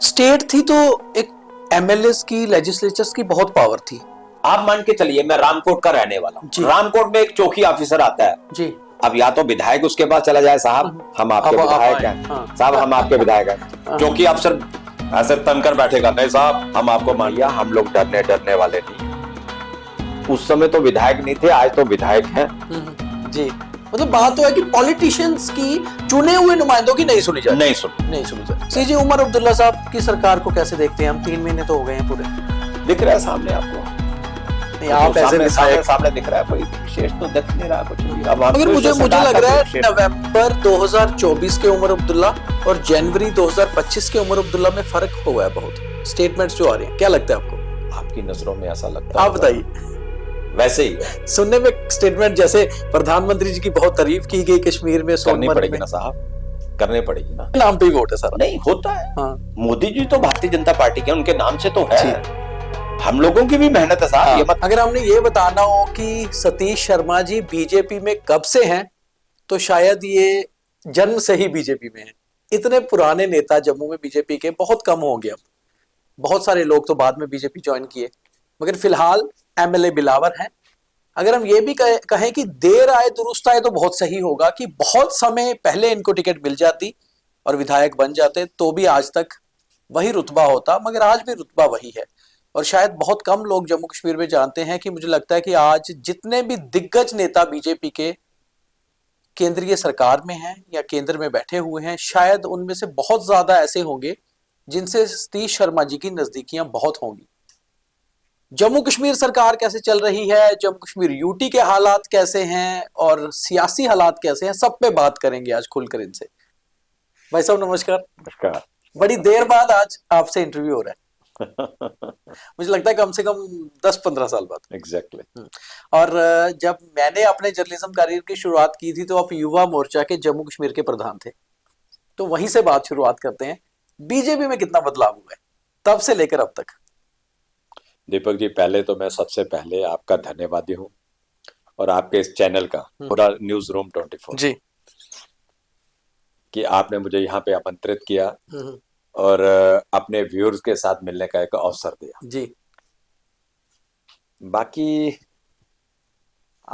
State थी तो एक एमएलएस की, लेजिस्लेचर्स की बहुत पावर थी। आप मान के चलिए मैं रामकोट का रहने वाला हूँ, रामकोट में एक चौकी ऑफिसर आता है जी। अब या तो विधायक उसके पास चला जाए, साहब हम आपके विधायक हैं, साहब हम आपके विधायक हैं। चौकी अफसर ऐसे तनकर बैठेगा, नहीं साहब हम आपको मान लिया, हम लोग डरने वाले नहीं। उस समय तो विधायक नहीं थे, आज तो विधायक हैं जी। मतलब बात तो है कि पॉलिटिशियंस की चुने हुए नुमाइंदों की नहीं सुनी जाती, नहीं सुनी जाती। सीजी उमर अब्दुल्ला साहब की सरकार को कैसे देखते हैं हम? 3 महीने तो हो गए हैं पूरे। दिख रहा है सामने आपको? नहीं, आप ऐसे सामने दिख रहा है, कोई विशेष तो दिख नहीं रहा कुछ भी। अब मगर मुझे लग रहा है नवंबर 2024 के उमर अब्दुल्ला और जनवरी 2025 के उमर अब्दुल्ला में फर्क हुआ है बहुत। स्टेटमेंट्स जो आ रही हैं, क्या लगता है आपको? आपकी नजरों में ऐसा लगता है? आप बताइए। वैसे ही सुनने में स्टेटमेंट जैसे प्रधानमंत्री जी की बहुत तारीफ की गई कश्मीर में, करनी पड़ेगी ना साहब, करनी पड़ेगी ना। नाम पे ही वोट है सारा। नहीं होता है। मोदी जी तो भारतीय जनता पार्टी के, उनके नाम से तो है। हम लोगों की भी मेहनत है साहब। अगर हमने ये बताना हो कि सतीश शर्मा जी बीजेपी में कब से हैं, तो शायद ये जन्म से ही बीजेपी में हैं। इतने पुराने नेता जम्मू में बीजेपी के बहुत कम होंगे अब। बहुत सारे लोग तो बाद में बीजेपी ज्वाइन किए, मगर फिलहाल एमएलए बिलावर हैं। अगर हम ये भी कहें कि देर आए दुरुस्त आए, तो बहुत सही होगा कि बहुत समय पहले इनको टिकट मिल जाती और विधायक बन जाते, तो भी आज तक वही रुतबा होता। मगर आज भी रुतबा वही है, और शायद बहुत कम लोग जम्मू कश्मीर में जानते हैं कि मुझे लगता है कि आज जितने भी दिग्गज नेता बीजेपी के केंद्रीय सरकार में हैं या केंद्र में बैठे हुए हैं, शायद उनमें से बहुत ज्यादा ऐसे होंगे जिनसे सतीश शर्मा जी की नजदीकियां बहुत होंगी। जम्मू कश्मीर सरकार कैसे चल रही है, जम्मू कश्मीर यूटी के हालात कैसे हैं और सियासी हालात कैसे हैं, सब पे बात करेंगे आज खुलकर इनसे। भाई साहब नमस्कार। नमस्कार। बड़ी देर बाद आज आपसे इंटरव्यू हो रहा है। मुझे लगता है कम से कम 10-15 साल बाद। एग्जैक्टली। और जब मैंने अपने जर्नलिज्म करियर की शुरुआत की थी, तो आप युवा मोर्चा के जम्मू कश्मीर के प्रधान थे, तो वहीं से बात शुरुआत करते हैं। बीजेपी में कितना बदलाव हुआ है तब से लेकर अब तक? दीपक जी, पहले तो मैं सबसे पहले आपका धन्यवादी हूँ और आपके इस चैनल का, पूरा न्यूज रूम 24 जी, कि आपने मुझे यहाँ पे आमंत्रित किया और अपने व्यूअर्स के साथ मिलने का एक अवसर दिया जी। बाकी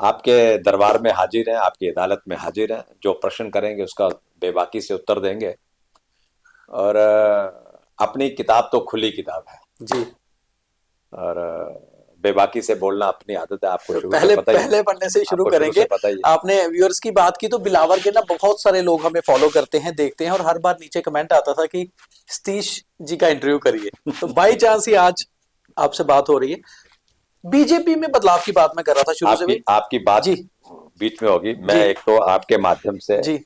आपके दरबार में हाजिर हैं, आपकी अदालत में हाजिर हैं, जो प्रश्न करेंगे उसका बेबाकी से उत्तर देंगे। और अपनी किताब तो खुली किताब है जी, और बेबाकी से बोलना अपनी आदत है। आपको तो पहले पढ़ने से शुरू करेंगे। आपने व्यूअर्स की बात की, तो बिलावर के ना बहुत सारे लोग हमें फॉलो करते हैं, देखते हैं, और हर बार नीचे कमेंट आता था कि सतीश जी का इंटरव्यू करिए। तो बाई चांस ही आज आपसे बात हो रही है। बीजेपी में बदलाव की बात मैं कर रहा था शुरू से। आपकी बात जी बीच में होगी। मैं एक तो आपके माध्यम से जी,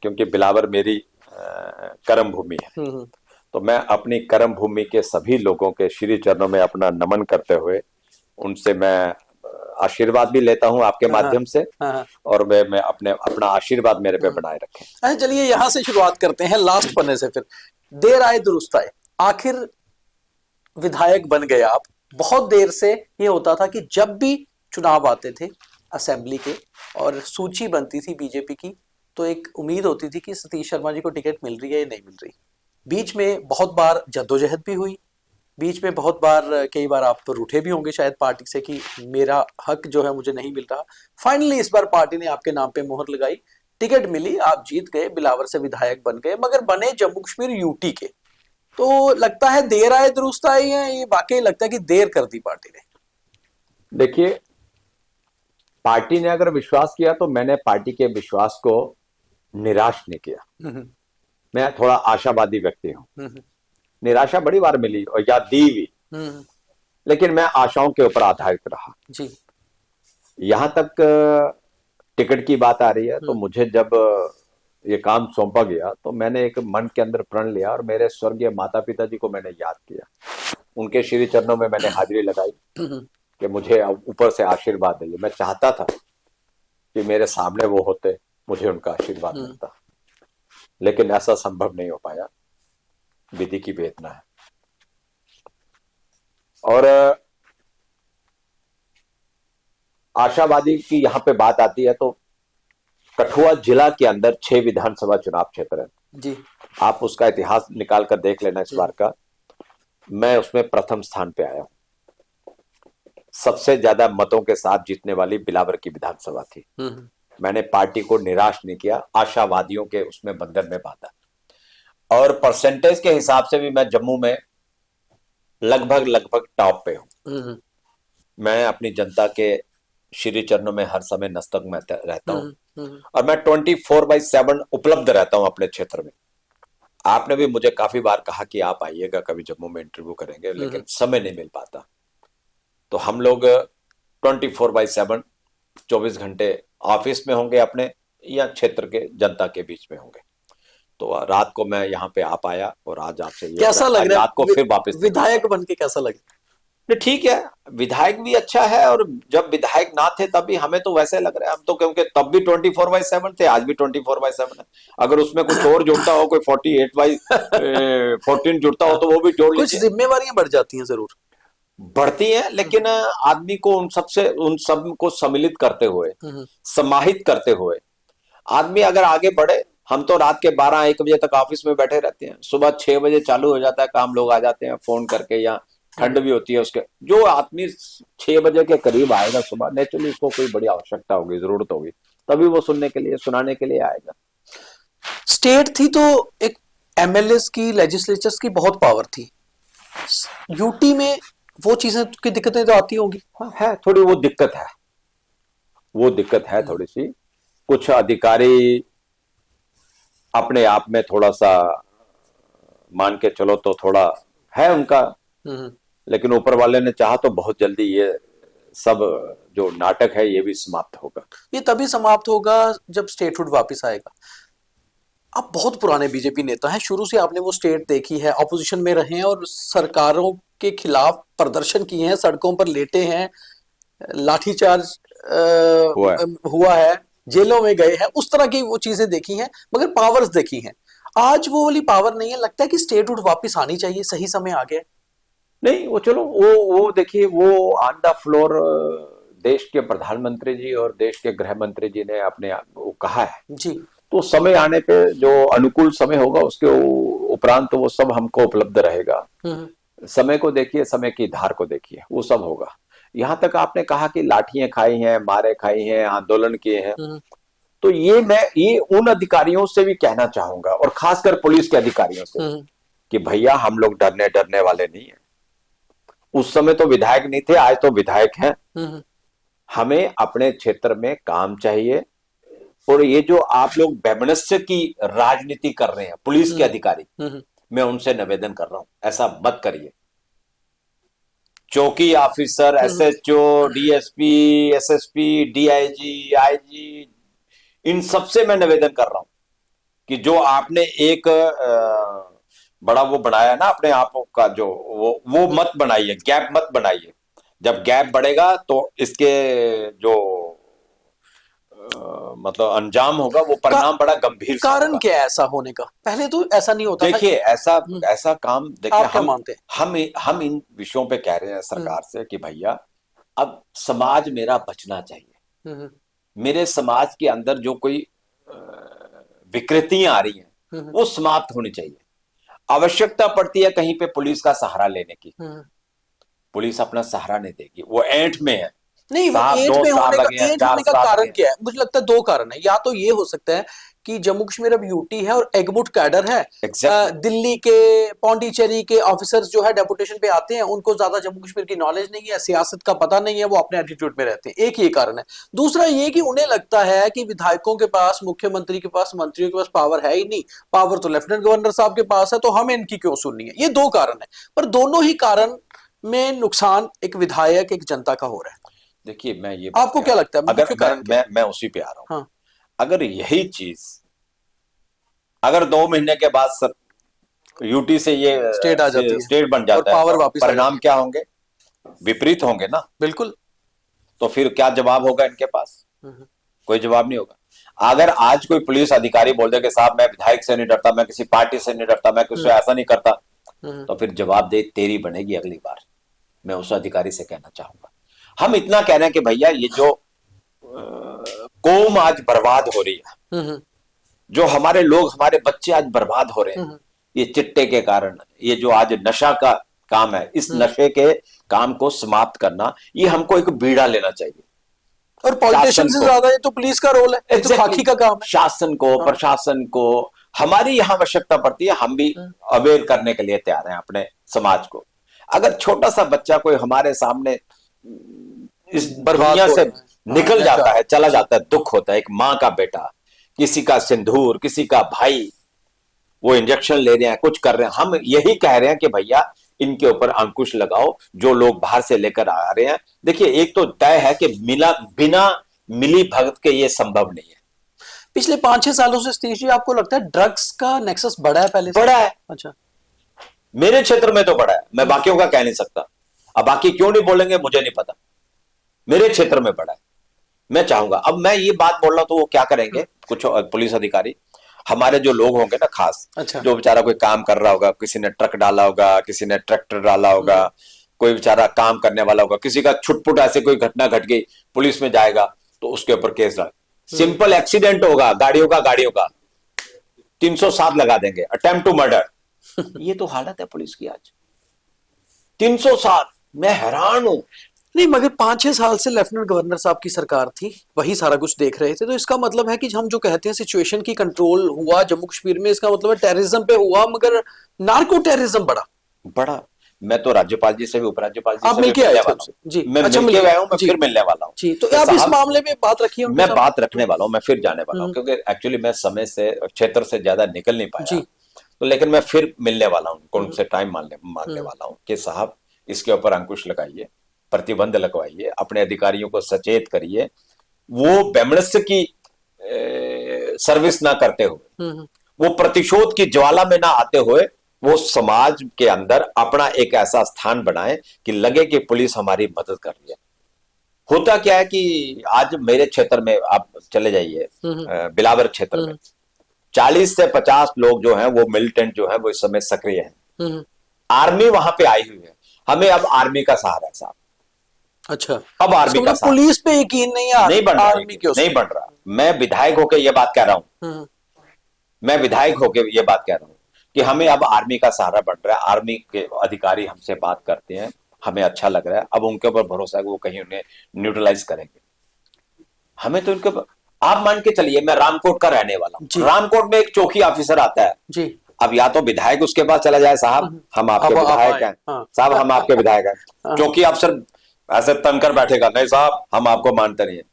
क्योंकि बिलावर मेरी कर्म भूमि है, तो मैं अपनी कर्म भूमि के सभी लोगों के श्री चरणों में अपना नमन करते हुए उनसे मैं आशीर्वाद भी लेता हूं आपके माध्यम से, और मैं अपना आशीर्वाद मेरे पे बनाए रखें। अच्छा, चलिए यहां से शुरुआत करते हैं, लास्ट पन्ने से। फिर देर आए दुरुस्त आए, आखिर विधायक बन गए आप। बहुत देर से ये होता था कि जब भी चुनाव आते थे असेंबली के और सूची बनती थी बीजेपी की, तो एक उम्मीद होती थी कि सतीश शर्मा जी को टिकट मिल रही है या नहीं मिल रही। बीच में बहुत बार जद्दोजहद भी हुई, बीच में बहुत बार, कई बार आप रूठे भी होंगे शायद पार्टी से कि मेरा हक जो है मुझे नहीं मिल रहा। फाइनली इस बार पार्टी ने आपके नाम पे मोहर लगाई, टिकट मिली, आप जीत गए, बिलावर से विधायक बन गए, मगर बने जम्मू कश्मीर यूटी के। तो लगता है देर आए दुरुस्त आए हैं, ये वाकई लगता है कि देर कर दी पार्टी ने? देखिए, पार्टी ने अगर विश्वास किया तो मैंने पार्टी के विश्वास को निराश नहीं किया। मैं थोड़ा आशावादी व्यक्ति हूं। निराशा बड़ी बार मिली और या दी भी, लेकिन मैं आशाओं के ऊपर आधारित रहा जी। यहां तक टिकट की बात आ रही है, तो मुझे जब ये काम सौंपा गया तो मैंने एक मन के अंदर प्रण लिया और मेरे स्वर्गीय माता पिता जी को मैंने याद किया, उनके श्री चरणों में मैंने हाजिरी लगाई कि मुझे ऊपर से आशीर्वाद दिए। मैं चाहता था कि मेरे सामने वो होते, मुझे उनका आशीर्वाद मिलता, लेकिन ऐसा संभव नहीं हो पाया। विधि की वेदना है। और आशावादी की यहां पे बात आती है, तो कठुआ जिला के अंदर 6 विधानसभा चुनाव क्षेत्र है जी। आप उसका इतिहास निकाल कर देख लेना इस बार का। मैं उसमें प्रथम स्थान पे आया हूं। सबसे ज्यादा मतों के साथ जीतने वाली बिलावर की विधानसभा थी। मैंने पार्टी को निराश नहीं किया, आशावादियों के उसमें बंधन में बांधा, और परसेंटेज के हिसाब से भी मैं जम्मू में लगभग लगभग टॉप पे हूं। मैं अपनी जनता के श्री चरणों में हर समय नस्तक में रहता हूं, और मैं 24/7 उपलब्ध रहता हूं अपने क्षेत्र में। आपने भी मुझे काफी बार कहा कि आप आइएगा कभी जम्मू में इंटरव्यू करेंगे, लेकिन समय नहीं मिल पाता। तो हम लोग 24/7 24 घंटे ऑफिस में होंगे अपने, या क्षेत्र के जनता के बीच में होंगे। तो रात को मैं यहाँ पे आ पाया, और आज आपसे कैसा लग रहा है रात को फिर वापस विधायक बन के? कैसा लग रहा है? ठीक है, विधायक भी अच्छा है, और जब विधायक ना थे तब भी हमें तो वैसे लग रहा है। हम तो क्योंकि तब भी 24/7 थे, आज भी 24/7 है। अगर उसमें कुछ और जुड़ता हो, कोई 48/14 जुड़ता हो, तो वो भी जोड़ कुछ लीजिए। जिम्मेवारियां बढ़ जाती हैं, जरूर बढ़ती है, लेकिन आदमी को उन सब को सम्मिलित करते हुए, समाहित करते हुए आदमी अगर आगे बढ़े। हम तो रात के 12-1 बजे तक ऑफिस में बैठे रहते हैं, सुबह 6 बजे चालू हो जाता है काम, लोग आ जाते हैं फोन करके, या ठंड भी होती है उसके। जो आदमी 6 बजे के करीब आएगा सुबह, नेचुरली उसको कोई बड़ी आवश्यकता होगी, जरूरत होगी, तभी वो सुनने के लिए, सुनाने के लिए आएगा। स्टेट थी तो एक एमएलए की, लेजिस्लेचर्स की बहुत पावर थी। यूटी में वो चीजें की दिक्कतें तो आती होंगी। हाँ, है थोड़ी वो दिक्कत है, वो दिक्कत है थोड़ी सी। कुछ अधिकारी अपने आप में थोड़ा सा मान के चलो तो थोड़ा है उनका, लेकिन ऊपर वाले ने चाहा तो बहुत जल्दी ये सब जो नाटक है ये भी समाप्त होगा। ये तभी समाप्त होगा जब स्टेटहुड वापस आएगा। आप बहुत पुराने बीजेपी नेता हैं, शुरू से आपने वो स्टेट देखी है, ऑपोजिशन में रहे हैं और सरकारों के खिलाफ प्रदर्शन किए हैं, सड़कों पर लेटे हैं, लाठीचार्ज हुआ है, जेलों में गए हैं, उस तरह की वो चीजें देखी हैं, मगर पावर्स देखी हैं। आज वो वाली पावर नहीं है। लगता है कि स्टेटहुड वापस आनी चाहिए, सही समय आ गया। नहीं, वो चलो वो देखिए, वो ऑन द फ्लोर देश के प्रधानमंत्री जी और देश के गृह मंत्री जी ने अपने वो कहा है जी। तो समय आने पे जो अनुकूल समय होगा उसके उपरांत तो वो सब हमको उपलब्ध रहेगा। समय को देखिए, समय की धार को देखिए, वो सब होगा। यहाँ तक आपने कहा कि लाठियां खाई हैं, मारे खाई हैं, आंदोलन किए हैं, तो ये उन अधिकारियों से भी कहना चाहूंगा, और खासकर पुलिस के अधिकारियों से, कि भैया हम लोग डरने वाले नहीं है। उस समय तो विधायक नहीं थे, आज तो विधायक हैं। हमें अपने क्षेत्र में काम चाहिए, और ये जो आप लोग वैमनस्य की राजनीति कर रहे हैं पुलिस के अधिकारी, मैं उनसे निवेदन कर रहा हूं, ऐसा मत करिए। चौकी officer, SHO, DSP, SSP, DIG, IG, इन सबसे मैं निवेदन कर रहा हूं कि जो आपने एक बड़ा वो बनाया ना अपने आप का, जो वो मत बनाइए, गैप मत बनाइए। जब गैप बढ़ेगा तो इसके जो मतलब अंजाम होगा, वो परिणाम बड़ा गंभीर। कारण क्या है ऐसा होने का? पहले तो ऐसा नहीं होता। देखिए, ऐसा काम देखिए, हम इन विषयों पे कह रहे हैं सरकार से कि भैया अब समाज मेरा बचना चाहिए। मेरे समाज के अंदर जो कोई विकृतियां आ रही हैं वो समाप्त होनी चाहिए। आवश्यकता पड़ती है कहीं पे पुलिस का सहारा लेने की, पुलिस अपना सहारा नहीं देगी, वो एंट में है। नहीं, वो एट में होने का कारण क्या है? मुझे लगता है 2 कारण है। या तो ये हो सकता है कि जम्मू कश्मीर अब यूटी है और एगमुट कैडर है। दिल्ली के, पौंडीचेरी के ऑफिसर्स जो है डेपुटेशन पे आते हैं, उनको ज्यादा जम्मू कश्मीर की नॉलेज नहीं है, सियासत का पता नहीं है, वो अपने एटीट्यूड में रहते हैं। एक ये कारण है। दूसरा ये कि उन्हें लगता है कि विधायकों के पास, मुख्यमंत्री के पास, मंत्रियों के पास पावर है ही नहीं, पावर तो लेफ्टिनेंट गवर्नर साहब के पास है, तो हमें इनकी क्यों सुननी है। ये 2 कारण है, पर दोनों ही कारण में नुकसान एक विधायक, एक जनता का हो रहा है। देखिए, मैं ये आपको क्या लगता है? अगर मैं उसी पे आ रहा हूं। हाँ। अगर यही चीज अगर 2 महीने के बाद सर यूटी से ये स्टेट आ जाती है, स्टेट बन जाता है, पावर वापस, परिणाम क्या होंगे? विपरीत होंगे ना। बिल्कुल। तो फिर क्या जवाब होगा इनके पास? कोई जवाब नहीं होगा। अगर आज कोई पुलिस अधिकारी बोल दे कि साहब मैं विधायक से नहीं डरता, मैं किसी पार्टी से नहीं डरता, मैं किसी ऐसा नहीं करता, तो फिर जवाबदेही तेरी बनेगी अगली बार। मैं उस अधिकारी से कहना चाहूंगा। हम इतना कह रहे हैं कि भैया ये जो कौम आज बर्बाद हो रही है, जो हमारे लोग, हमारे बच्चे आज बर्बाद हो रहे हैं, ये चिट्टे के कारण, ये जो आज नशा का काम है, इस नशे के काम को समाप्त करना, ये हमको एक बीड़ा लेना चाहिए। और पॉलिटिशियन से ज्यादा ये तो पुलिस का रोल है, ये तो खाकी का काम है। शासन को, प्रशासन को, हमारी यहाँ आवश्यकता पड़ती है, हम भी अवेयर करने के लिए तैयार हैं अपने समाज को। अगर छोटा सा बच्चा कोई हमारे सामने इस दुनिया से निकल जाता है, चला जाता है, दुख होता है। एक माँ का बेटा, किसी का सिंदूर, किसी का भाई, वो इंजेक्शन ले रहे हैं, कुछ कर रहे हैं, हम यही कह रहे हैं कि भैया इनके ऊपर अंकुश लगाओ। जो लोग बाहर से लेकर आ रहे हैं, देखिए एक तो तय है कि बिना मिली भगत के ये संभव नहीं है। पिछले 5-6 सालों से सतीश जी आपको लगता है ड्रग्स का नेक्सस बढ़ा है पहले से? बढ़ा है। अच्छा, मेरे क्षेत्र में तो बढ़ा है, मैं बाकियों का कह नहीं सकता। अब बाकी क्यों नहीं बोलेंगे मुझे नहीं पता, मेरे क्षेत्र में बढ़ा है। मैं चाहूंगा, अब मैं ये बात बोल रहा हूं तो वो क्या करेंगे कुछ पुलिस अधिकारी, हमारे जो लोग होंगे ना खास, अच्छा। जो बेचारा कोई काम कर रहा होगा, किसी ने ट्रक डाला होगा, किसी ने ट्रैक्टर डाला होगा, कोई बेचारा काम करने वाला होगा, किसी का छुटपुट ऐसे कोई घटना घट गई, पुलिस में जाएगा तो उसके ऊपर केस डाल। सिंपल एक्सीडेंट होगा गाड़ियों का 307 लगा देंगे, अटेम्प्ट टू मर्डर। ये तो हालत है पुलिस की आज, 307। मैं हैरान हूं। नहीं मगर 5-6 साल से लेफ्टिनेंट गवर्नर साहब की सरकार थी, वही सारा कुछ देख रहे थे, तो इसका मतलब है कि हम जो कहते हैं सिचुएशन की कंट्रोल हुआ जम्मू कश्मीर में, इसका मतलब है टेररिज्म पे हुआ, मगर नार्को टेररिज्म बढ़ा। मैं तो राज्यपाल जी से भी, उपराज्यपाल जी आप से भी मिलके मिलने आए वाला थे हूं। जी? मैं अच्छा, मिलके मिलके आया हूं, मैं जी फिर मिलने वाला हूं जी। तो आप इस मामले में बात रखिए उनके मैं साथ। बात रखने वाला हूं, मैं फिर जाने वाला हूं, क्योंकि एक्चुअली मैं समय से क्षेत्र से ज्यादा निकल नहीं पाया, तो लेकिन मैं फिर मिलने वाला हूं उनको, उनसे टाइम मांगने वाला हूं कि साहब इसके ऊपर अंकुश लगाइए, प्रतिबंध लगवाइए, अपने अधिकारियों को सचेत करिए, वो वैमनस्य की सर्विस ना करते हुए, वो प्रतिशोध की ज्वाला में ना आते हुए, वो समाज के अंदर अपना एक ऐसा स्थान बनाए कि लगे कि पुलिस हमारी मदद कर रही है। होता क्या है कि आज मेरे क्षेत्र में आप चले जाइए, बिलावर क्षेत्र में 40 से 50 लोग जो हैं वो मिलिटेंट जो है वो इस समय सक्रिय हैं। आर्मी वहां पे आई हुई है, हमें अब आर्मी का सहारा है साहब। अच्छा, अब आर्मी का सहारा, पुलिस पे यकीन नहीं बन रहा, आर्मी के नहीं बन रहा। मैं विधायक होकर ये बात कह रहा हूं, मैं विधायक होकर ये बात कह रहा हूं कि हमें अब आर्मी का सहारा बन रहा है। आर्मी के अधिकारी हमसे बात करते हैं, हमें अच्छा लग रहा है। अब उनके ऊपर भरोसा है कि वो कहीं उन्हें न्यूट्रलाइज करेंगे। हमें तो उनके, आप मान के चलिए मैं रामकोट का रहने वाला हूं, रामकोट में एक चौकी ऑफिसर आता है जी। अब या तो विधायक उसके पास चला जाए, साहब हम आपके विधायक हैं, साहब हम आपके विधायक हैं, चौकी अफसर ऐसे तनकर बैठेगा, नहीं साहब हम आपको मानते नहीं है।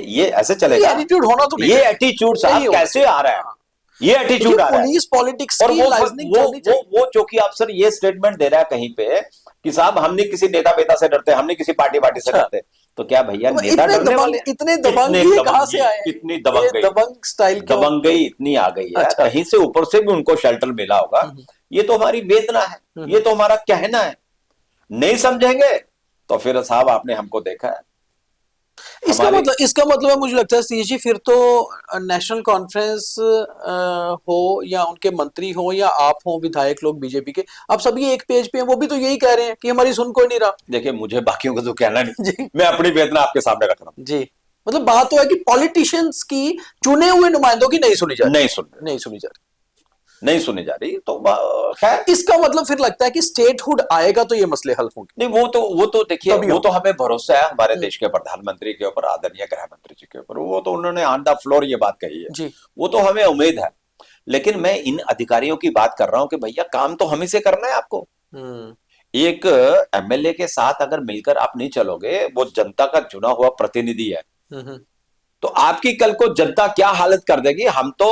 ये ऐसे चलेगा? एटीट्यूड होना तो नहीं, ये एटीट्यूड साहब कैसे आ रहा है? ये एटीट्यूड आ रहा है पुलिस पॉलिटिक्स और की लाइजनिंग चलनी चाहिए। वो चौकी अफसर ये स्टेटमेंट दे रहा है कहीं पे कि साहब हम नहीं किसी नेता बेता से डरते, हम नहीं किसी पार्टी से डरते। तो क्या भैया नेता डरने वाले? इतने दबंग कहां से आए? कितनी दबंग स्टाइल दबंगई इतनी आ गई है। कहीं से ऊपर से भी उनको शेल्टर मिला होगा। ये तो हमारी वेदना है, ये तो हमारा कहना है। नहीं समझेंगे तो फिर साहब आपने हमको देखा है। इसका मतलब है, मुझे लगता है सतीश जी, फिर तो नेशनल कॉन्फ्रेंस हो या उनके मंत्री हो या आप हो विधायक लोग बीजेपी के, आप सभी एक पेज पे हैं, वो भी तो यही कह रहे हैं कि हमारी सुन कोई नहीं रहा। देखिए मुझे बाकियों को तो कहना नहीं, मैं अपनी वेदना आपके सामने रख रहा हूं जी। मतलब बात तो है कि पॉलिटिशियंस की, चुने हुए नुमाइंदों की नहीं सुनी जा रही, नहीं सुनी जा रही। तो खैर इसका मतलब फिर लगता है कि स्टेटहुड आएगा तो ये मसले हल होंगे। नहीं, वो तो देखिए, वो तो हमें भरोसा है हमारे देश के प्रधानमंत्री के ऊपर, आदरणीय गृह मंत्री जी के ऊपर। वो तो उन्होंने ऑन द फ्लोर ये बात कही है जी। वो तो हमें उम्मीद है। लेकिन मैं इन अधिकारियों की बात कर रहा हूं कि भैया काम तो हमें से करना है आपको। एक एमएलए के साथ अगर मिलकर आप नहीं चलोगे, वो जनता का चुना हुआ प्रतिनिधि है, तो आपकी कल को जनता क्या हालत कर देगी। हम तो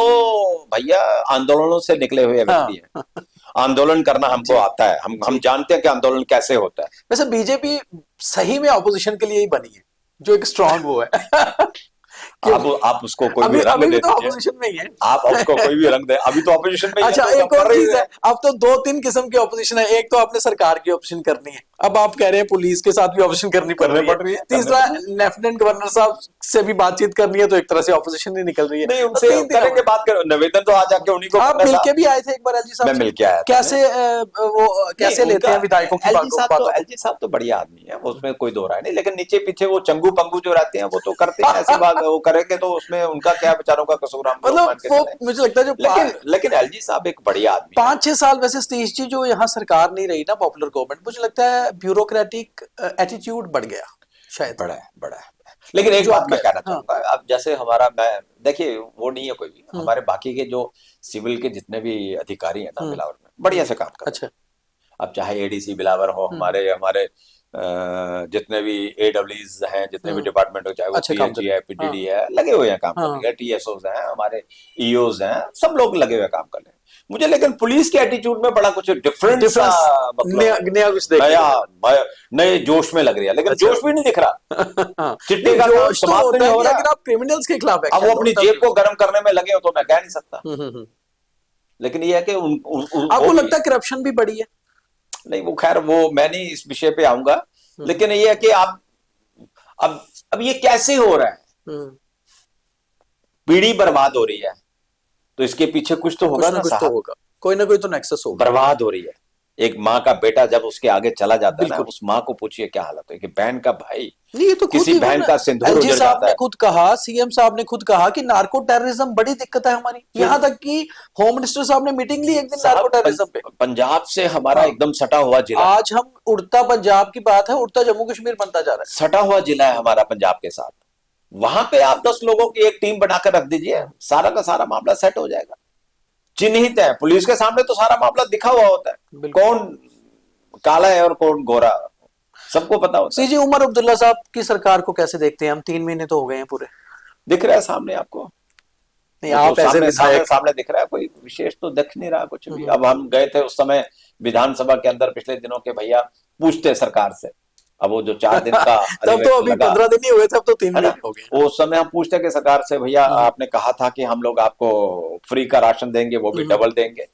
भैया आंदोलनों से निकले हुए व्यक्ति हैं। आंदोलन करना हमको आता है, हम जानते हैं कि आंदोलन कैसे होता है। वैसे बीजेपी सही में ऑपोजिशन के लिए ही बनी है, जो एक स्ट्रांग वो है। आप उसको कोई भी रंग दे तो ऑपोजिशन में ही है, आप उसको कोई भी रंग दे, अभी तो ऑपोजिशन में। अच्छा, एक और चीज है, अब तो 2-3 किस्म की ऑपोजिशन है। एक तो आपने सरकार की ऑपोजिशन करनी है, अब आप कह रहे हैं पुलिस के साथ भी ऑपोजिशन करनी पड़ रही है। तीसरा लेफ्टिनेंट गवर्नर साहब से भी बातचीत करनी है तो एक तरह से ऑपोजिशन ही निकल रही है। नहीं, उनसे 3 दिन हो करेंगे, गए। बात करो, निवेदन तो आज आके उन्हीं को आप करना मिलके साहब। भी आए थे एक बार एलजी साहब मैं से? मिलके आया था। कैसे वो कैसे नहीं, लेते हैं विधायकों की एलजी साहब बातों को? एलजी साहब तो बढ़िया आदमी है, उसमें कोई दो राय नहीं, लेकिन नीचे पीछे वो चंगू पंगू जो रहते हैं वो तो करते हैं ऐसी बात, वो करेंगे तो उसमें उनका क्या, बेचारों का कसूर, हम लोग मान मतलब के वो चलें। मुझे लगता है जो लेकिन एलजी साहब एक बढ़िया आदमी है। 5-6 साल वैसे सतीश जी जो यहाँ सरकार नहीं रही ना, पॉपुलर गवर्नमेंट, मुझे लगता है ब्यूरोक्रेटिक एटीट्यूड बढ़ गया शायद। बड़ा है। लेकिन एक जो बात आपके मैं कहना हाँ चाहूंगा, अब जैसे हमारा, मैं देखिए वो नहीं है कोई भी, हमारे बाकी के जो सिविल के जितने भी अधिकारी हैं ना बिलावर में, बढ़िया से काम कर रहे हैं। अच्छा अब चाहे एडीसी बिलावर हो, हमारे हमारे जितने भी एडब्ल्यूज हैं, जितने भी डिपार्टमेंट हो, चाहे वो अच्छे काम पीएचई कर है, हाँ पीटीडी है, लगे हुए हैं काम हाँ करने के, टीएसओज हैं, हमारे ईओज हैं, सब लोग लगे हुए काम कर रहे हैं। मुझे लेकिन पुलिस के एटीट्यूड में बड़ा कुछ डिफरेंट सा, मतलब नया कुछ देख नया नए जोश में लग रहा है, लेकिन अच्छा। जोश भी नहीं दिख रहा, चिट्टे का काम जोश तो समाप्त होता नहीं है हो कि रहा। अगर आप क्रिमिनल्स के खिलाफ अब वो अपनी जेब को गर्म करने में लगे हो तो मैं कह नहीं सकता, हम्म। लेकिन ये है कि आपको लगता है करप्शन भी बढ़ी है? नहीं, वो खैर वो मैं नहीं इस विषय पे आऊंगा, लेकिन ये है कि आप अब ये कैसे हो रहा है, पीढ़ी बर्बाद हो रही है, तो इसके पीछे कुछ तो होगा ना कुछ तो साहब, होगा, कोई ना कोई तो नेक्सस होगा। बर्बाद हो रही है। एक माँ का बेटा जब उसके आगे चला जाता है ना, बिल्कुल। उस माँ को पूछिए क्या हालत है, कि बहन का भाई, नहीं ये तो खुद किसी ही बहन का सिंदूर एलजी उजड़ साहब जाता ने है। खुद कहा, सीएम साहब ने खुद कहा कि नार्को टेररिज्म बड़ी दिक्कत है हमारी, यहाँ तक कि होम मिनिस्टर साहब ने मीटिंग ली एक दिन नार्को टेररिज्म पे। पंजाब से हमारा हाँ। एकदम सटा हुआ जिला, आज हम उड़ता पंजाब की बात है, उड़ता जम्मू कश्मीर बनता जा रहा है। सटा हुआ जिला है हमारा पंजाब के साथ, वहां पे आप 10 लोगों की एक टीम बनाकर रख दीजिए, सारा का सारा मामला सेट हो जाएगा। चिन्हित है, पुलिस के सामने तो सारा मामला दिखा हुआ होता है, कौन काला है और कौन गोरा, सबको पता होता है। जी उमर अब्दुल्ला साहब की सरकार को कैसे देखते हैं हम? 3 महीने तो हो गए हैं पूरे। दिख रहा है सामने आपको? नहीं आप तो ऐसे सामने दिख रहा है, कोई विशेष तो दिख नहीं रहा कुछ भी। अब हम गए थे उस समय विधानसभा के अंदर पिछले दिनों के, भैया पूछते सरकार से, अब वो जो 4 दिन का तब तो अभी 15 दिन ही हुए थे, अब तो 3 महीने हो गए। उस समय हम पूछते कि सरकार से, भैया आपने कहा था कि हम लोग आपको फ्री का राशन देंगे, वो भी डबल देंगे,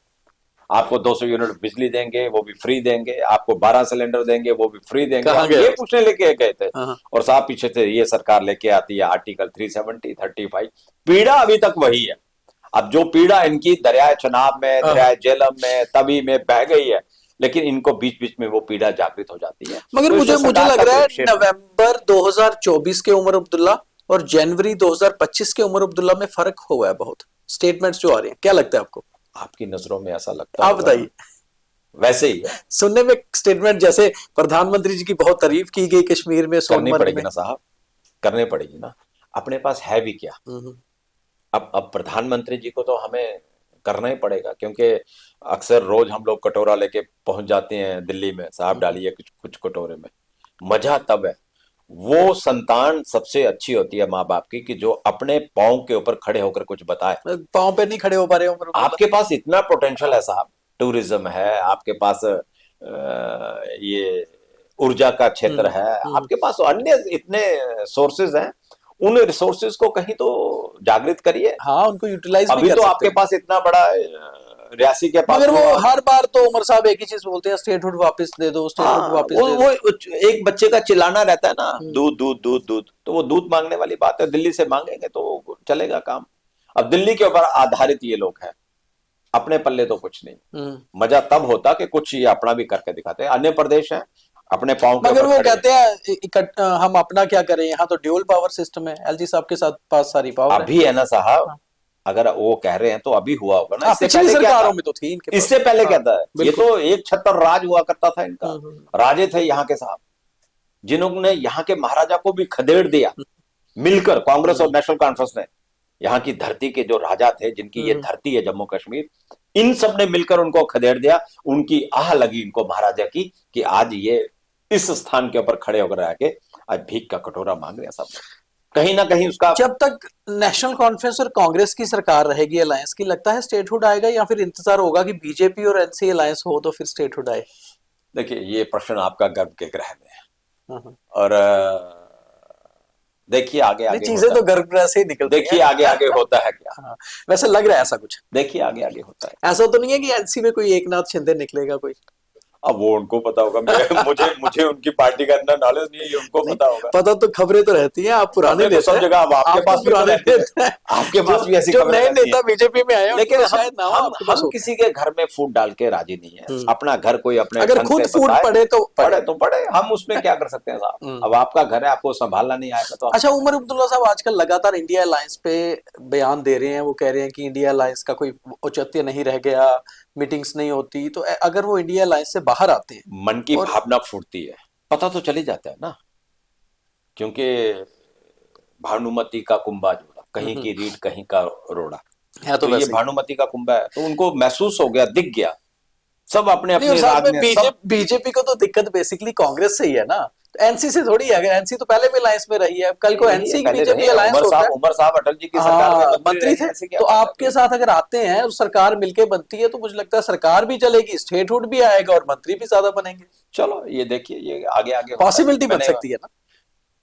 आपको 200 यूनिट बिजली देंगे, वो भी फ्री देंगे, आपको 12 सिलेंडर देंगे, वो भी फ्री देंगे। हम ये पूछने लेके गए थे, और साहब पीछे से ये सरकार लेके आती है आर्टिकल 370, 35। पीड़ा अभी तक वही है। अब जो पीड़ा इनकी दरियाए चनाब में, दरियाए जेलम में, तवी में बह गई है, लेकिन इनको बीच बीच में वो पीड़ा जागृत हो जाती है। मगर तो मुझे लग रहा है नवंबर 2024 के उमर अब्दुल्ला और जनवरी 2025 के उमर अब्दुल्ला में फर्क हुआ है बहुत, स्टेटमेंट्स जो आ रही हैं, क्या लगता है आपको? आपकी नजरों में ऐसा लगता है? आप बताइए। वैसे ही है सुनने में स्टेटमेंट, जैसे प्रधानमंत्री जी की बहुत तारीफ की गई कश्मीर में, करनी पड़ेगी ना साहब, करनी पड़ेगी ना, अपने पास है भी क्या। अब प्रधानमंत्री जी को तो हमें करना ही पड़ेगा, क्योंकि अक्सर रोज हम लोग कटोरा लेके पहुंच जाते हैं दिल्ली में, साहब डालिए कुछ कटोरे में। मजा तब है, वो संतान सबसे अच्छी होती है माँ बाप की, कि जो अपने पांव के ऊपर खड़े होकर कुछ बताए। पांव पे नहीं खड़े हो पा रहे हो, आपके पास इतना पोटेंशियल है साहब, टूरिज्म है आपके पास, ये ऊर्जा का क्षेत्र है आपके पास, अन्य इतने सोर्सेज हैं, उन रिसोर्सेज को कहीं तो जागृत करिए। हाँ, उनको यूटिलाइज अभी तो आपके पास इतना बड़ा रियासी के पास, मगर वो हर बार तो उमर साहब एक ही चीज बोलते हैं, स्टेटहुड वापस दे दो, स्टेटहुड वापस दे दो। वो एक बच्चे का चिल्लाना रहता है ना, दूध दूध दूध दूध, तो वो दूध मांगने वाली बात है, दिल्ली से मांगेंगे तो चलेगा काम। अब दिल्ली के ऊपर आधारित ये लोग हैं, अपने पल्ले तो कुछ नहीं। मजा तब होता कि कुछ ये अपना भी करके दिखाते हैं। अन्य प्रदेश हैं अपने पांव के, मगर वो कहते हैं हम अपना क्या करें, यहाँ तो ड्यूल पावर सिस्टम है, एलजी साहब के साथ पास सारी पावर अभी है ना साहब। अगर वो कह रहे हैं तो अभी हुआ होगा ना, इससे पिछली सरकारों में तो थी इनके पास। इससे पहले कहता है, ये तो एक छत्तर राज हुआ करता था इनका, राजे थे यहाँ के साहब, जिन्होंने यहाँ के महाराजा को भी खदेड़ दिया मिलकर, कांग्रेस और नेशनल कॉन्फ्रेंस ने। यहाँ की धरती के जो राजा थे, जिनकी ये धरती है जम्मू कश्मीर, इन सब ने मिलकर उनको खदेड़ दिया। उनकी आह लगी इनको महाराजा की, कि आज ये इस स्थान के ऊपर खड़े होकर आके आज भीख का कटोरा मांग रहे हैं सब। कहीं ना कहीं उसका, जब तक नेशनल कॉन्फ्रेंस और कांग्रेस की सरकार रहेगी अलायंस की, लगता है स्टेटहुड आएगा, या फिर इंतजार होगा कि बीजेपी और एनसी अलायंस हो तो फिर स्टेटहुड आए? देखिए, ये प्रश्न आपका गर्भ के ग्रह में है, और देखिए आगे आगे चीजें तो गर्भ ग्रह से ही निकलती हैं। देखिए आगे आगे होता है क्या। वैसे लग रहा है ऐसा कुछ, देखिए आगे आगे होता है। ऐसा तो नहीं है कि एनसी में कोई एकनाथ शिंदे निकलेगा कोई? अब वो उनको पता होगा, मुझे मुझे उनकी पार्टी का इतना नॉलेज नहीं है, ये उनको पता होगा। पता तो खबरें तो रहती हैं, आप पुराने खबरें तो नेता सब जगह, अब आपके आप पास तो भी तो पुराने रहती है। नेता हैं। आपके पास भी ऐसी जो खबरें नए रहती नेता हैं। बीजेपी में आए हैं, लेकिन उनको शायद नाम आपके पास हम हो। किसी के घर में फूट डाल के राजी नहीं है। अपना घर कोई अपने अगर ढंग खुद से फूट बताए, पड़े तो पड़े तो पड़े, हम उसमें क्या कर सकते हैं साहब। अब आपका घर है, आपको संभालना नहीं आएगा तो आप अच्छा, उमर अब्दुल्ला साहब आजकल लगातार इंडिया अलायंस पे बयान दे रहे हैं। वो कह रहे हैं कि इंडिया अलायंस का कोई औचित्य नहीं रह गया, मीटिंग्स नहीं होती। तो अगर वो इंडिया अलायंस से बाहर आते हैं, मन की और भावना फूटती है, पता तो चल ही जाता है ना। क्योंकि भानुमति का कुंभा जोड़ा, कहीं की रीढ़ कहीं का रोड़ा। है तो तो ये वैसे ही। भानुमति का कुंभा है, तो उनको महसूस हो गया, दिख गया, सब अपने नहीं, और अपने साथ राग में में सब। बीजेपी को तो दिक्कत बेसिकली कांग्रेस से ही है ना। एनसी से थोड़ी है। अगर एनसी तो पहले भी अलायंस में रही है, कल को रही है, एनसी की पहले रही बीजेपी है। अलायंस होता है। उमर साहब अटल जी की सरकार में हाँ, मंत्री मंत्री रहे थे। हैं, ऐसी क्या तो बात है आपके साथ अगर आते हैं और सरकार मिलके बनती है, तो मुझे लगता है सरकार भी चलेगी, स्टेटहुड भी आएगा और मंत्री भी ज्यादा बनेंगे। चलो ये देखिए, ये आगे आगे होता है। पॉसिबिलिटी बन सकती है ना।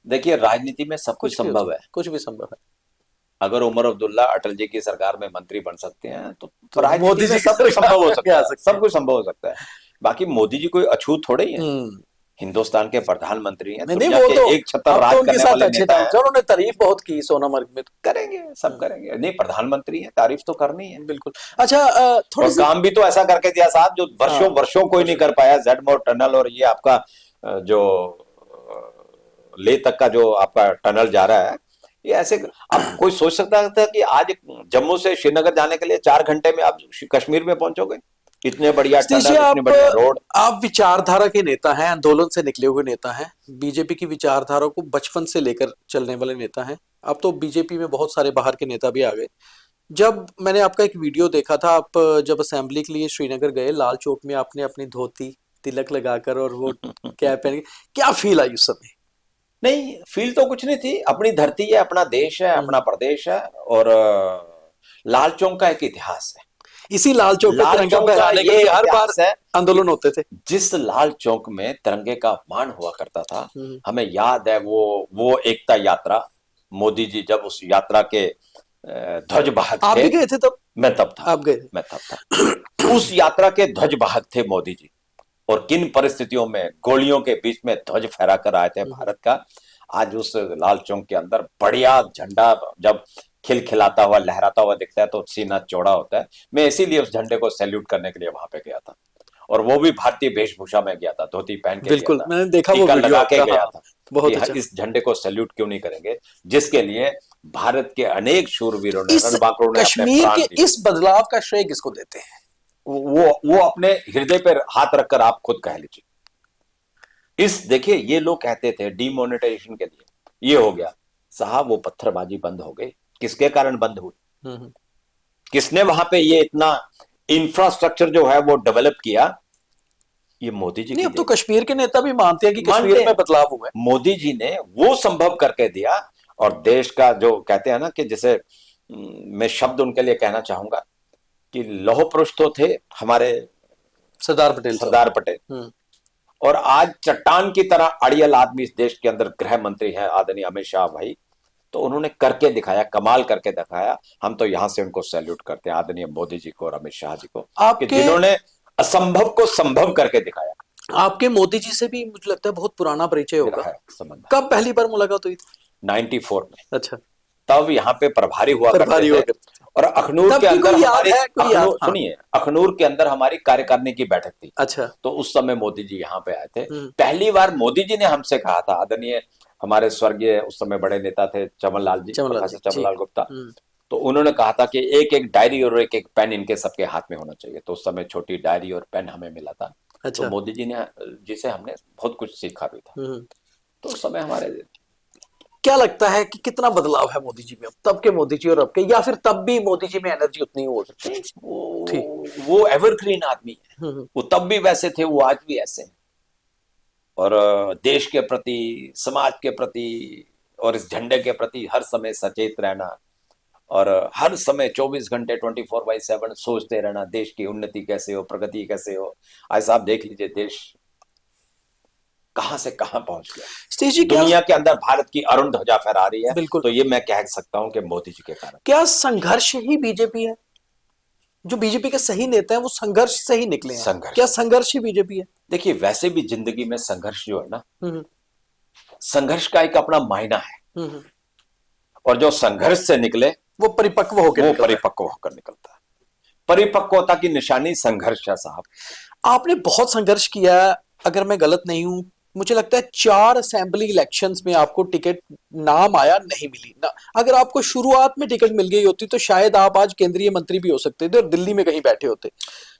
देखिए, राजनीति में सब कुछ कुछ भी हो संभव सकता है। है, कुछ भी संभव है। अगर उमर अब्दुल्ला अटल जी की सरकार में मंत्री बन सकते हैं, तो तो राजनीति मोदी में जी की सब कुछ सरकार संभव हो में सकता आ है, सकते सब हैं। कुछ संभव हो सकता है। बाकी मोदी जी कोई अछूत थोड़े ही है। हम्म। हिंदुस्तान के प्रधानमंत्री हैं, नहीं नहीं, दुनिया वो के तो एक छत्र अब राज तो उनके करने साथ वाले अच्छे नेता टाइम हैं। से उन्होंने तारीफ बहुत की सोनामर्ग में तो। करेंगे, सब करेंगे। नहीं, प्रधानमंत्री है, तारीफ तो करनी है। बिल्कुल। अच्छा, थोड़ी और सी। काम भी तो ऐसा करके दिया साहब, जो हाँ, वर्षों वर्षों कोई नहीं कर पाया। जेडमोर टनल, और ये आपका जो ले तक का जो आपका टनल जा रहा है, ये ऐसे। अब कोई सोच सकता था कि आज जम्मू से श्रीनगर जाने के लिए 4 घंटे में आप कश्मीर में पहुंचोगे? इतने बढ़िया सतीश जी, टनल, इतने बढ़िया रोड। आप विचारधारा के नेता हैं, आंदोलन से निकले हुए नेता हैं, बीजेपी की विचारधारा को बचपन से लेकर चलने वाले नेता हैं। अब तो बीजेपी में बहुत सारे बाहर के नेता भी आ गए। जब मैंने आपका एक वीडियो देखा था, आप जब असेंबली के लिए श्रीनगर गए, लाल चौक में आपने अपनी धोती तिलक लगाकर और वो कैप पहन के, क्या फील आई उस समय? नहीं, फील तो कुछ नहीं थी। अपनी धरती है, अपना देश है, अपना प्रदेश है, और लाल चौक का एक इतिहास है। इसी लाल चौक पे लाल तिरंगा चौक का फहराने के ये लिए हर बार इतिहास है। आंदोलन होते थे। जिस लाल चौक में तिरंगे का अपमान हुआ करता था, हम्म। हमें याद है वो एकता यात्रा। मोदी जी जब उस यात्रा के ध्वज वाहक आप थे, भी गए थे तब? मैं तब था, आप गए थे? मैं तब था। उस यात्रा के ध्वज वाहक थे मोदी जी, और किन परिस्थितियों में गोलियों के बीच में ध्वज फहरा कर आए थे भारत का। आज उस लाल चौक के अंदर बढ़िया झंडा जब खिलखिलाता हुआ, लहराता हुआ दिखता है, तो सीना चौड़ा होता है। मैं इसीलिए उस झंडे को सैल्यूट करने के लिए वहां पे गया था, और वो भी भारतीय वेशभूषा में गया था, धोती पहन के बिल्कुल, गया था, मैंने देखा वो टीका वीडियो लगा के आपका। गया हाँ, था बहुत कि अच्छा। इस झंडे को सैल्यूट क्यों नहीं करेंगे, जिसके लिए भारत के अनेक शूरवीरों ने, इस रणबांकुरों ने अपने कश्मीर प्राण के दिए। इस बदलाव का श्रेय किसको देते हैं? वो अपने हृदय पर हाथ रखकर आप खुद कह लीजिए। देखिए, ये लोग कहते थे डीमोनेटाइजेशन के लिए ये हो गया साहब, वो पत्थरबाजी बंद हो गई। किसके कारण बंद हुई? किसने वहां पे ये इतना इंफ्रास्ट्रक्चर जो है वो डेवलप किया? ये मोदी जी नहीं, की अब तो देन। कश्मीर के नेता भी मानते हैं कि मानते कश्मीर हैं। में बदलाव हुआ है। मोदी जी ने वो संभव करके दिया। और देश का जो कहते हैं ना कि जैसे मैं शब्द उनके लिए कहना चाहूंगा कि लौह पुरुष तो थे हमारे सरदार पटेल साहब। सरदार पटेल, और आज चट्टान की तरह अड़ियल आदमी इस देश के अंदर गृह मंत्री है आदरणीय अमित शाह भाई। तो उन्होंने करके दिखाया, कमाल करके दिखाया। हम तो यहां से उनको सैल्यूट करते हैं, आदरणीय मोदी जी को और अमित शाह जी को, कि जिन्होंने असंभव को संभव करके दिखाया। आपके मोदी जी से भी मुझे लगता है बहुत पुराना परिचय होगा। संबंध कब पहली बार मुलाकात हुई थी? 94 में। अच्छा, तब यहाँ पे प्रभारी हुआ प्रभारी करते थे। और अखनूर के अंदर हमारी, सुनिए, अखनूर के अंदर हमारी कार्यकारिणी की बैठक थी। अच्छा। तो उस समय मोदी जी यहाँ पे आए थे। पहली बार मोदी जी ने हमसे कहा था, आदरणीय हमारे स्वर्गीय उस समय बड़े नेता थे चमनलाल जी, प्रोफेसर चमनलाल गुप्ता। तो उन्होंने कहा था कि एक एक डायरी और एक एक पेन इनके सबके हाथ में होना चाहिए। तो उस समय छोटी डायरी और पेन हमें मिला था। अच्छा। तो मोदी जी ने, जिसे हमने बहुत कुछ सीखा भी था। तो उस समय हमारे, क्या लगता है कि कितना बदलाव है मोदी जी में, अब तब के मोदी जी और अब के, या फिर तब भी मोदी जी में एनर्जी उतनी हो सकती थी? वो एवरग्रीन आदमी है। वो तब भी वैसे थे, वो आज भी ऐसे हैं। और देश के प्रति, समाज के प्रति और इस झंडे के प्रति हर समय सचेत रहना, और हर समय 24 घंटे 24/7 सोचते रहना देश की उन्नति कैसे हो, प्रगति कैसे हो। आज साहब देख लीजिए, देश कहां से कहां पहुंच गया। दुनिया के अंदर भारत की अरुण ध्वजा फहरा रही है। तो ये मैं कह सकता हूं कि मोदी जी के कारण। क्या संघर्ष ही बीजेपी है? जो बीजेपी के सही नेता हैं वो संघर्ष से ही निकले हैं। संघर्ष। क्या संघर्ष ही बीजेपी है? देखिए, वैसे भी जिंदगी में संघर्ष जो है ना, हम्म संघर्ष का एक अपना मायना है, हम्म। और जो संघर्ष से निकले वो परिपक्व होकर वो निकलता है। परिपक्व होकर निकलता है। परिपक्वता की निशानी संघर्ष है साहब। आपने बहुत संघर्ष किया है, अगर मैं गलत नहीं हूं मुझे लगता है 4 असेंबली इलेक्शंस में आपको टिकट नाम आया, नहीं मिली ना। अगर आपको शुरुआत में टिकट मिल गई होती तो शायद आप आज केंद्रीय मंत्री भी हो सकते थे और दिल्ली में कहीं बैठे होते।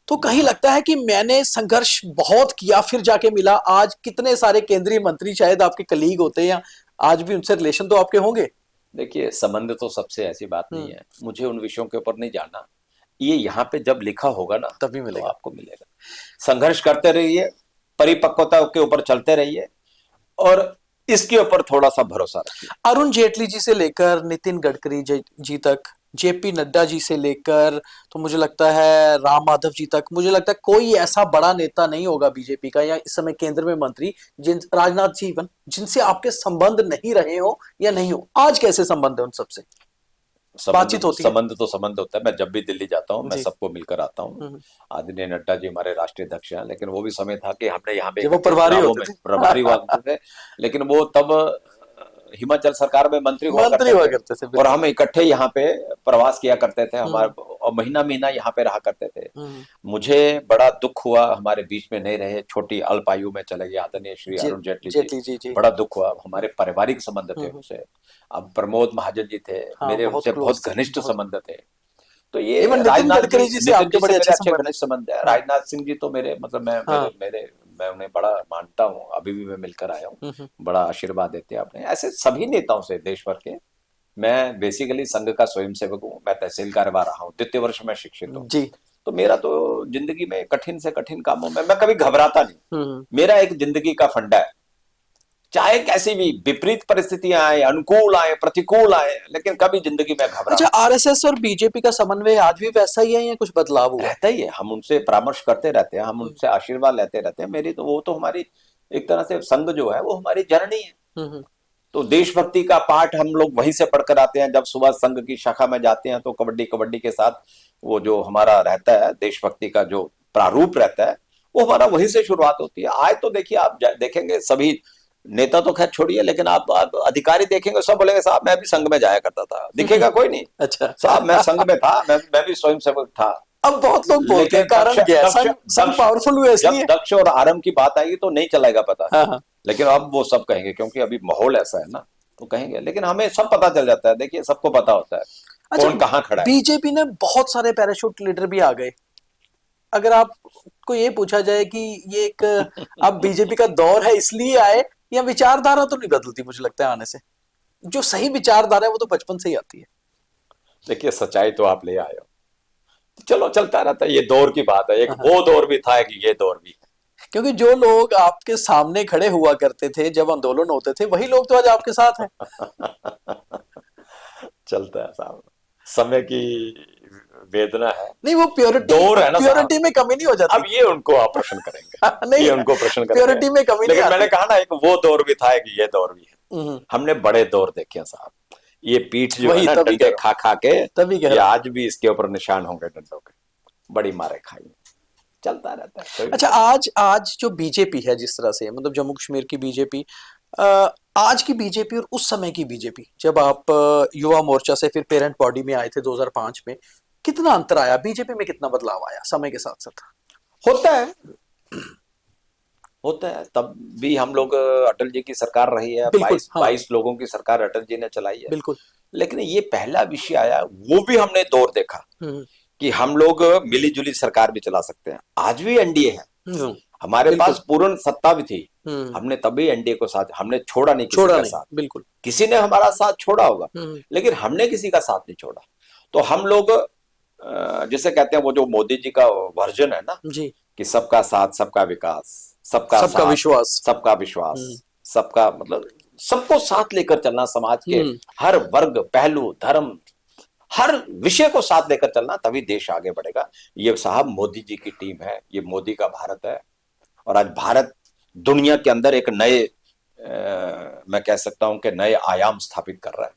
तो कहीं लगता है कि मैंने संघर्ष बहुत किया फिर जाके मिला। आज कितने सारे केंद्रीय मंत्री शायद आपके कलीग होते या आज भी उनसे रिलेशन तो आपके होंगे। देखिए, संबंध तो सबसे ऐसी बात नहीं है, मुझे उन विषयों के ऊपर नहीं जानना। ये यहाँ पे जब लिखा होगा ना तभी तो मिलेगा। आपको मिलेगा। संघर्ष करते रहिए, परिपक्वता के ऊपर चलते रहिए, और इसके ऊपर थोड़ा सा भरोसा रखिए। अरुण जेटली जी से लेकर नितिन गडकरी जी तक, जेपी नड्डा जी से लेकर तो मुझे लगता है राम माधव जी तक, मुझे लगता है कोई ऐसा बड़ा नेता नहीं होगा बीजेपी का या इस समय केंद्र में मंत्री, राजनाथ जी इवन, जिनसे आपके संबंध नहीं रहे हो या नहीं हो। आज कैसे संबंध है उन सबसे? बातचीत होती है? संबंध तो संबंध होता है। मैं जब भी दिल्ली जाता हूँ मैं जी। सबको मिलकर आता हूँ। आदरणीय नड्डा जी हमारे राष्ट्रीय अध्यक्ष हैं, लेकिन वो भी समय था कि हमने यहाँ पे जब वो प्रभारी चुनावों होते में थे। प्रभारी हुआ करते थे, लेकिन वो तब हिमाचल सरकार में मंत्री हुआ मंत्री हुआ करते करते थे, थे, और बिल्कुल। हम इकट्ठे यहाँ पे प्रवास किया करते थे हमारे, और महीना महीना यहाँ पे रहा करते थे। मुझे बड़ा दुख हुआ हमारे बीच में नहीं रहे, छोटी अल्प आयु में चले गए आदरणीय श्री अरुण जेटली जी। बड़ा दुख हुआ। हमारे पारिवारिक संबंध थे उनसे। अब प्रमोद महाजन जी थे, मेरे उनसे बहुत घनिष्ठ संबंध थे। तो ये नितिन गडकरी जी से आपके बड़े अच्छे घनिष्ठ संबंध है। राजनाथ सिंह जी तो मेरे मतलब मैं उन्हें बड़ा मानता हूँ, अभी भी मैं मिलकर आया हूँ, बड़ा आशीर्वाद देते हैं आपने। ऐसे सभी नेताओं से देश भर के। मैं बेसिकली संघ का स्वयंसेवक हूँ, मैं तहसील कार्यवाह रहा हूँ, 2य वर्ष में शिक्षित हूँ जी। तो मेरा तो जिंदगी में कठिन से कठिन कामों में मैं कभी घबराता नहीं। मेरा एक जिंदगी का फंडा है, चाहे कैसी भी विपरीत परिस्थितियां आए, अनुकूल आए, प्रतिकूल आए, लेकिन कभी जिंदगी में घबरा। अच्छा, आरएसएस और बीजेपी का समन्वय आज भी वैसा ही है या कुछ बदलाव हुआ? रहता ही है। हम उनसे परामर्श करते रहते हैं, हम उनसे आशीर्वाद लेते रहते हैं। मेरी तो वो तो हमारी एक तरह से संघ जो है वो हमारी जर्नी है। तो देशभक्ति का पाठ हम लोग वहीं से पढ़कर आते हैं। जब सुबह संघ की शाखा में जाते हैं तो कबड्डी के साथ वो जो हमारा रहता है देशभक्ति का जो प्रारूप रहता है वो हमारा वहीं से शुरुआत होती है। आज तो देखिए, आप देखेंगे सभी नेता तो खैर छोड़िए, लेकिन आप अधिकारी देखेंगे सब बोलेंगे साहब मैं भी संघ में जाया करता था। दिखेगा कोई नहीं। अच्छा साहब मैं संघ में था, मैं भी स्वयंसेवक था। अब बहुत लोग बोलते हैं कारण क्या है? संघ पावरफुल हुआ इसलिए। जब दक्ष और आरंभ की बात आएगी तो नहीं चलेगा पता। हाँ। लेकिन अब वो सब कहेंगे, क्योंकि अभी माहौल ऐसा है ना, तो कहेंगे। लेकिन हमें सब पता चल जाता है। देखिए, सबको पता होता है कौन कहाँ खड़ा है। बीजेपी ने बहुत सारे पैराशूट लीडर भी आ गए। अगर आपको ये पूछा जाए कि ये एक अब बीजेपी का दौर है इसलिए आए या विचारधारा तो नहीं बदलती, मुझे लगता है आने से जो सही विचारधारा है वो तो बचपन से ही आती है। देखिए, सच्चाई तो आप ले आए हो, चलो चलता रहता है। ये दौर की बात है, एक वो दौर भी था, कि ये दौर भी है। क्योंकि जो लोग आपके सामने खड़े हुआ करते थे जब आंदोलन होते थे वही लोग तो आज आपके साथ हैं। चलता है साहब, समय की वेदना है। नहीं, वो प्योरिटी दौर है ना, प्योरिटी में कमी नहीं हो जाती। अब ये उनको आप प्रश्न करेंगे। नहीं, ये उनको प्रश्न करेंगे। प्योरिटी में कमी नहीं लेकिन आती। मैंने कहा ना, एक वो दौर भी था, कि ये दौर भी है। हमने बड़े दौर देखे हैं साहब। ये पीठ जो है ना, डंडे खा खा के, ये आज भी इसके ऊपर निशान होंगे डंडों के। बड़ी मारे खाई, चलता रहता है। अच्छा, आज जो बीजेपी है जिस तरह से, मतलब जम्मू कश्मीर की बीजेपी, आज की बीजेपी और उस समय की बीजेपी, जब आप युवा मोर्चा से फिर पेरेंट बॉडी में आए थे 2005 में, कितना अंतर आया? बीजेपी में कितना बदलाव आया समय के साथ साथ? होता है। तब भी हम लोग, अटल जी की सरकार रही है, 22 लोगों की सरकार अटल जी ने चलाई है। बिल्कुल। लेकिन ये पहला विषय आया, वो भी हमने दौर देखा कि हम लोग मिली जुली सरकार भी चला सकते हैं। आज भी एनडीए है, हमारे पास पूर्ण सत्ता भी थी। हमने तभी एनडीए को साथ, हमने छोड़ा नहीं किसी का साथ। बिल्कुल। किसी ने हमारा साथ छोड़ा होगा, लेकिन हमने किसी का साथ नहीं छोड़ा। तो हम लोग जिसे कहते हैं वो जो मोदी जी का वर्जन है ना जी, कि सबका साथ सबका विकास, सबका विश्वास, सबका मतलब सबको साथ लेकर चलना, समाज के हर वर्ग, पहलू, धर्म, हर विषय को साथ लेकर चलना, तभी देश आगे बढ़ेगा। ये साहब मोदी जी की टीम है, ये मोदी का भारत है। और आज भारत दुनिया के अंदर एक नए मैं कह सकता हूं कि नए आयाम स्थापित कर रहा है।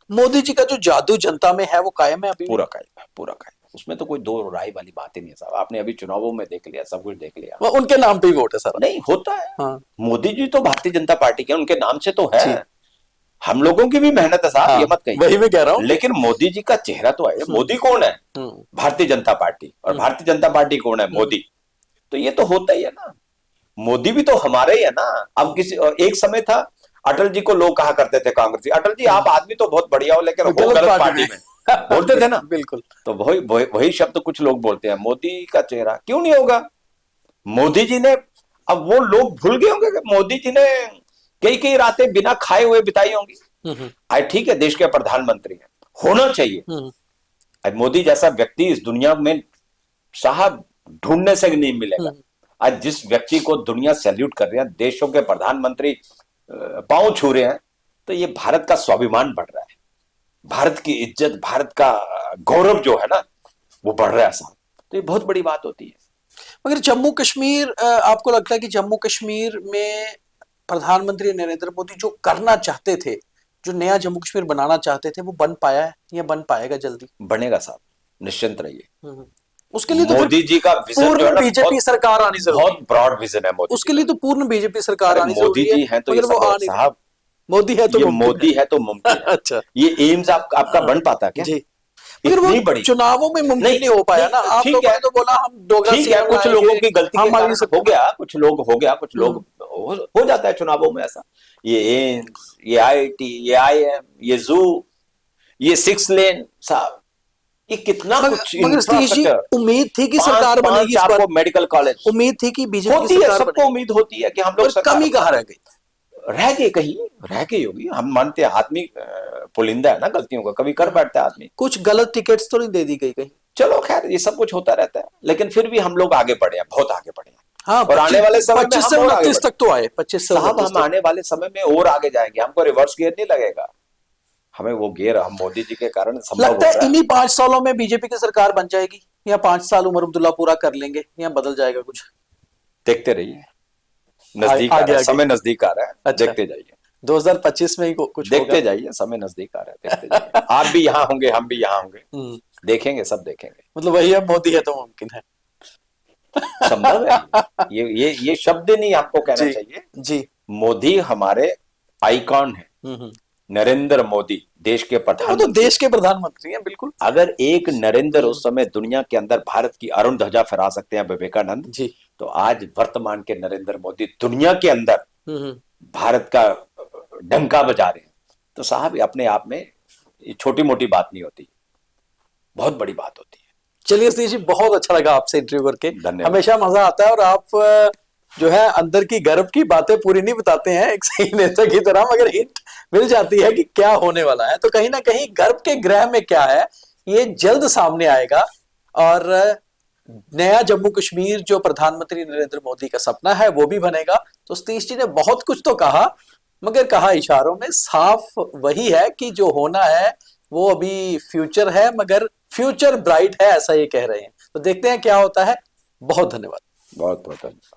मोदी जी का जो जादू जनता में है वो कायम है अभी? पूरा कायम है, पूरा कायम। उसमें तो कोई दो राय वाली बात ही नहीं है साहब। आपने अभी चुनावों में देख लिया, सब कुछ देख लिया। वो उनके नाम पे ही वोट है सारा। नहीं होता है। हाँ। मोदी जी तो भारतीय जनता पार्टी के, उनके नाम से तो जी। है। हम लोगों की भी मेहनत है साहब, हाँ, ये मत कहिए। वही मैं कह रहा हूँ। लेकिन मोदी जी का चेहरा तो है। मोदी कौन है? भारतीय जनता पार्टी। और भारतीय जनता पार्टी कौन है? मोदी। तो ये तो होता ही है ना। मोदी भी तो हमारे ही है ना। अब किसी एक समय था, अटल जी को लोग कहा करते थे कांग्रेसी, अटल जी आप आदमी तो बहुत बढ़िया हो लेकिन हो गलत पार्टी में, बोलते थे ना। बिल्कुल। तो वही शब्द कुछ लोग बोलते हैं। मोदी का चेहरा क्यों नहीं होगा? मोदी जी ने, अब वो लोग भूल गए होंगे कि मोदी जी ने कई कई रातें बिना खाए हुए बिताई होंगी। आज ठीक है, देश के प्रधानमंत्री हैं, होना चाहिए। आज मोदी जैसा व्यक्ति इस दुनिया में साहब ढूंढने से नहीं मिलेगा। आज जिस व्यक्ति को दुनिया सैल्यूट कर रही है, देशों के प्रधानमंत्री पांव छू रहे हैं, तो ये भारत का स्वाभिमान बढ़ रहा है, भारत की इज्जत, भारत का गौरव जो है ना, वो बढ़ रहा है साहब। तो ये बहुत बड़ी बात होती है। मगर जम्मू कश्मीर, आपको लगता है कि जम्मू कश्मीर में प्रधानमंत्री नरेंद्र मोदी जो करना चाहते थे, जो नया जम्मू कश्मीर बनाना चाहते थे, वो बन पाया है या बन पाएगा जल्दी? बनेगा साहब, निश्चिंत रहिए। उसके लिए तो मोदी जी का विजन जो है पूर्ण ना, बीजेपी सरकार आनी जरूरी है। बहुत ब्रॉड विजन है मोदी। उसके लिए तो पूर्ण बीजेपी सरकार आनी मोदी जरूरी जी हैं तो ये मगर वो आ नहीं साहब, मोदी है तो ये मुमकिन मोदी है तो मुमकिन है। अच्छा, ये एम्स आपका बन पाता क्या? जी, मगर वो इतनी बड़ी चुनावों में मुमकिन नहीं हो पाया ना। आप ठीक लोगों है, ने तो बोला हम डोगरा ठीक है, कुछ लोगों की गलती के कारण हो गया, कुछ लोग हो जाता है चुनावों में ऐसा। ये एम्स, ये आईआईटी, ये आईएम, ये जू, ये 6 लेन साहब, ये कितना कुछ इंफ्रास्ट्रक्चर। उम्मीद थी कि सरकार बनेगी इस बार, मेडिकल कॉलेज उम्मीद थी कि बीजेपी होती है, सबको उम्मीद होती है कि हम लोग कमी कहाँ रह गई? रह गई होगी। हम मानते हैं आदमी पुलिंदा है ना गलतियों का, कभी कर बैठता है आदमी। कुछ गलत टिकट्स तो नहीं दे दी गई कहीं? चलो खैर, ये सब कुछ होता रहता है, लेकिन फिर भी हम लोग आगे बढ़े हैं, बहुत आगे बढ़े हैं। हाँ, और आने वाले समय में 25 से 29 तक तो आए। 25 से साहब हम आने वाले समय में और आगे जाएंगे। हमको रिवर्स गियर नहीं लगेगा, हमें वो गियर हम मोदी जी के कारण संभव लगता है। इन्हीं 5 सालों में बीजेपी की सरकार बन जाएगी या 5 साल उमर अब्दुल्ला पूरा कर लेंगे या बदल जाएगा कुछ? देखते रहिए, नजदीक आ रहा है, समय नजदीक आ रहा है। अच्छा। देखते जाइए, 2025 में ही कुछ देखते जाइए, समय नजदीक आ रहा है, देखते जाइए। आप भी यहाँ होंगे, हम भी यहाँ होंगे, देखेंगे, सब देखेंगे। मतलब वही है, मोदी है तो मुमकिन है, संभव है। ये शब्द नहीं आपको कहना चाहिए जी। मोदी हमारे आइकॉन है। नरेंद्र मोदी देश के प्रधानमंत्री, तो देश के प्रधानमंत्री हैं, बिल्कुल। अगर एक नरेंद्र उस समय दुनिया के अंदर भारत की अरुण ध्वजा फहरा सकते हैं, विवेकानंद जी, तो आज वर्तमान के नरेंद्र मोदी दुनिया के अंदर भारत का डंका बजा रहे हैं। तो साहब अपने आप में छोटी मोटी बात नहीं होती, बहुत बड़ी बात होती है। चलिए सतीश जी, बहुत अच्छा लगा आपसे इंटरव्यू करके, हमेशा मजा आता है। और आप जो है अंदर की गर्व की बातें पूरी नहीं बताते हैं एक सही नेता की तरह, मगर हिंट मिल जाती है कि क्या होने वाला है। तो कहीं ना कहीं गर्व के ग्रह में क्या है ये जल्द सामने आएगा। और नया जम्मू कश्मीर जो प्रधानमंत्री नरेंद्र मोदी का सपना है वो भी बनेगा। तो सतीश जी ने बहुत कुछ तो कहा, मगर कहा इशारों में, साफ वही है कि जो होना है वो अभी फ्यूचर है, मगर फ्यूचर ब्राइट है, ऐसा ये कह रहे हैं। तो देखते हैं क्या होता है। बहुत धन्यवाद। बहुत बहुत धन्यवाद।